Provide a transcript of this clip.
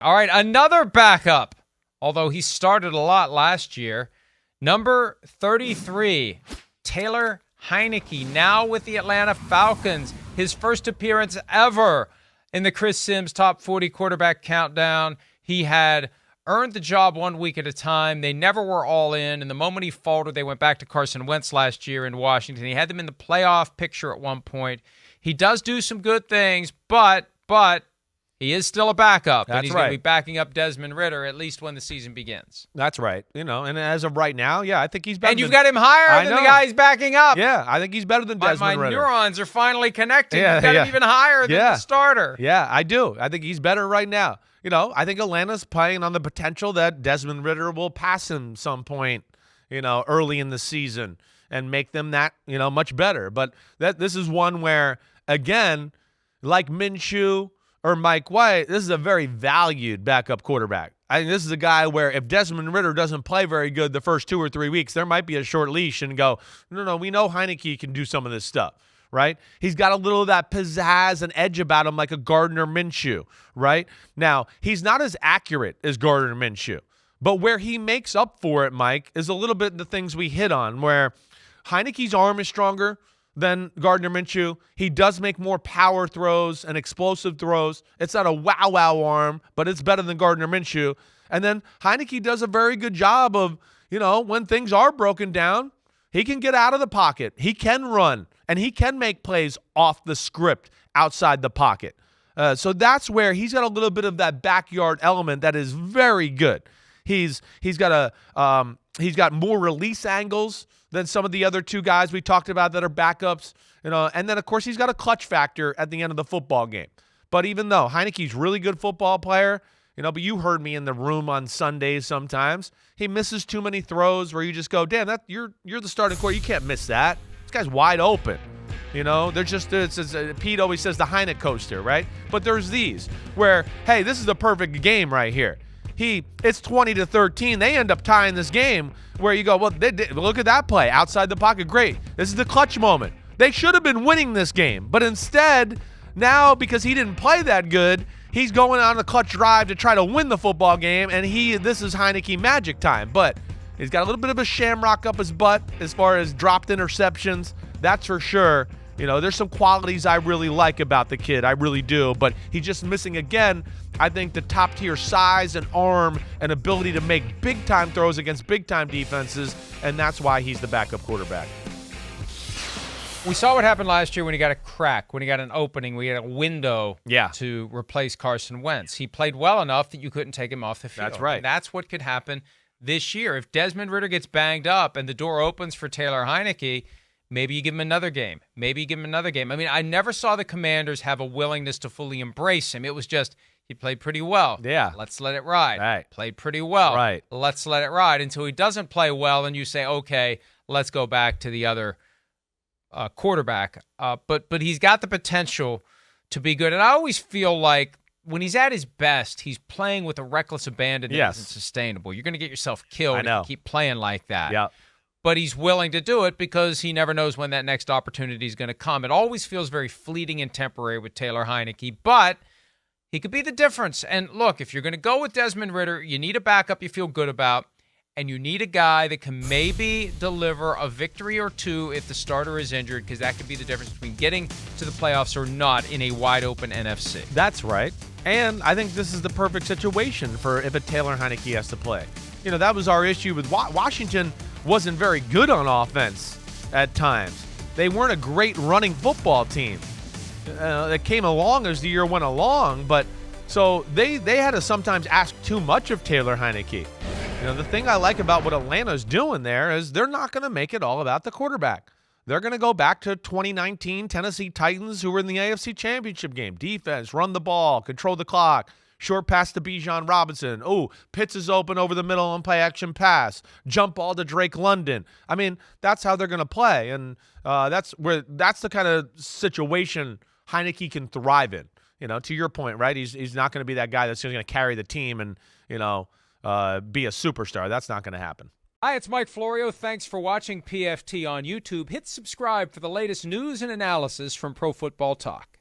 All right, another backup, although he started a lot last year. Number 33, Taylor Heinicke, now with the Atlanta Falcons. His first appearance ever in the Chris Sims Top 40 Quarterback Countdown. He had earned the job 1 week at a time. They never were all in, and the moment he faltered, they went back to Carson Wentz last year in Washington. He had them in the playoff picture at one point. He does do some good things, but he is still a backup, and he's going to be backing up Desmond Ridder at least when the season begins. That's right. And as of right now, I think he's better. And you've got him higher than the guy he's backing up. Yeah, I think he's better than Desmond Ridder. My neurons are finally connected. You've got him even higher than the starter. Yeah, I do. I think he's better right now. I think Atlanta's playing on the potential that Desmond Ridder will pass him some point, early in the season and make them that, much better. But this is one where, again, like Minshew or Mike White, this is a very valued backup quarterback. I think this is a guy where if Desmond Ridder doesn't play very good the first 2 or 3 weeks, there might be a short leash and go, no, we know Heinicke can do some of this stuff, right? He's got a little of that pizzazz and edge about him like a Gardner Minshew, right? Now, he's not as accurate as Gardner Minshew, but where he makes up for it, Mike, is a little bit the things we hit on, where Heinicke's arm is stronger than Gardner Minshew. He does make more power throws and explosive throws. It's not a wow arm, but it's better than Gardner Minshew. And then Heinicke does a very good job of, when things are broken down, he can get out of the pocket. He can run, and he can make plays off the script outside the pocket. So that's where he's got a little bit of that backyard element that is very good. He's got more release angles than some of the other two guys we talked about that are backups, and then of course he's got a clutch factor at the end of the football game. But even though Heinicke's a really good football player, but you heard me in the room on Sundays sometimes, he misses too many throws where you just go, damn, you're the starting quarterback. You can't miss that. This guy's wide open. They're just, Pete always says the Heinicke coaster, right? But there's these where, hey, this is a perfect game right here. It's 20-13. They end up tying this game where you go, well, look at that play outside the pocket. Great. This is the clutch moment. They should have been winning this game, but instead, now because he didn't play that good, he's going on a clutch drive to try to win the football game, and this is Heinicke magic time. But he's got a little bit of a shamrock up his butt as far as dropped interceptions. That's for sure. There's some qualities I really like about the kid. I really do. But he's just missing, again, I think, the top-tier size and arm and ability to make big-time throws against big-time defenses, and that's why he's the backup quarterback. We saw what happened last year when he got a crack, when he got an opening, we had a window to replace Carson Wentz. He played well enough that you couldn't take him off the field. That's right. And that's what could happen this year. If Desmond Ridder gets banged up and the door opens for Taylor Heinicke, maybe you give him another game. I mean, I never saw the Commanders have a willingness to fully embrace him. It was just, he played pretty well. Yeah. Let's let it ride. Right. Played pretty well. Right. Let's let it ride until he doesn't play well, and you say, okay, let's go back to the other quarterback. But he's got the potential to be good. And I always feel like when he's at his best, he's playing with a reckless abandon that isn't sustainable. You're going to get yourself killed if you keep playing like that. Yeah. But he's willing to do it because he never knows when that next opportunity is going to come. It always feels very fleeting and temporary with Taylor Heinicke, but he could be the difference. And look, if you're going to go with Desmond Ridder, you need a backup you feel good about, and you need a guy that can maybe deliver a victory or two if the starter is injured, because that could be the difference between getting to the playoffs or not in a wide-open NFC. That's right. And I think this is the perfect situation for if a Taylor Heinicke has to play. That was our issue with Washington. Wasn't very good on offense at times. They weren't a great running football team. That came along as the year went along, but so they had to sometimes ask too much of Taylor Heinicke. The thing I like about what Atlanta's doing there is they're not going to make it all about the quarterback. They're going to go back to 2019 Tennessee Titans, who were in the AFC Championship game. Defense, run the ball, control the clock. Short pass to Bijan Robinson. Oh, Pitts is open over the middle and play action pass. Jump ball to Drake London. I mean, that's how they're going to play, and that's the kind of situation Heinicke can thrive in. To your point, right? He's not going to be that guy that's going to carry the team and be a superstar. That's not going to happen. Hi, it's Mike Florio. Thanks for watching PFT on YouTube. Hit subscribe for the latest news and analysis from Pro Football Talk.